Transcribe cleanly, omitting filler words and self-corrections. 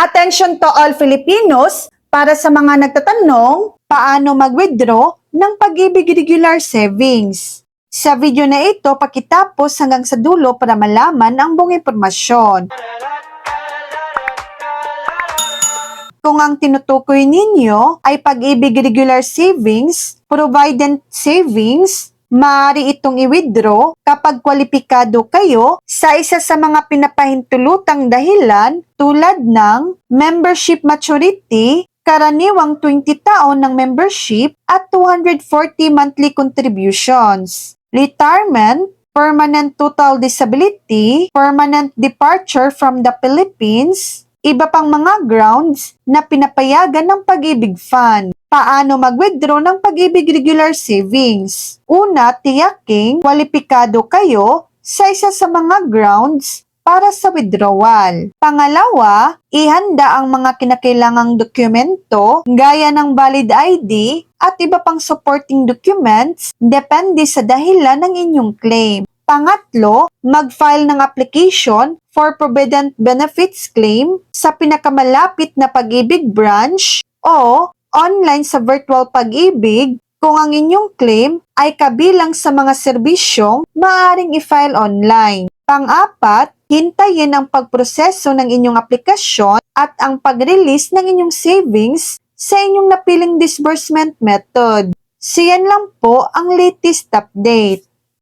Attention to all Filipinos para sa mga nagtatanong paano mag-withdraw ng Pag-ibig Regular Savings. Sa video na ito, pakitapos hanggang sa dulo para malaman ang buong impormasyon. Kung ang tinutukoy ninyo ay Pag-ibig Regular Savings, Provident Savings, maaari itong i-withdraw kapag kwalipikado kayo sa isa sa mga pinapahintulutang dahilan tulad ng membership maturity, karaniwang 20 taon ng membership at 240 monthly contributions, retirement, permanent total disability, permanent departure from the Philippines, iba pang mga grounds na pinapayagan ng Pag-ibig Fund. Paano mag-withdraw ng Pag-ibig Regular Savings? Una, tiyaking kwalipikado kayo sa isa sa mga grounds para sa withdrawal. Pangalawa, ihanda ang mga kinakailangang dokumento gaya ng valid ID at iba pang supporting documents depende sa dahilan ng inyong claim. Pangatlo, mag-file ng application for Provident Benefits Claim sa pinakamalapit na Pag-ibig branch o online sa Virtual Pag-ibig kung ang inyong claim ay kabilang sa mga serbisyong maaaring i-file online. Pang-apat, hintayin ang pagproseso ng inyong aplikasyon at ang pag-release ng inyong savings sa inyong napiling disbursement method. Siyan lang po ang latest update.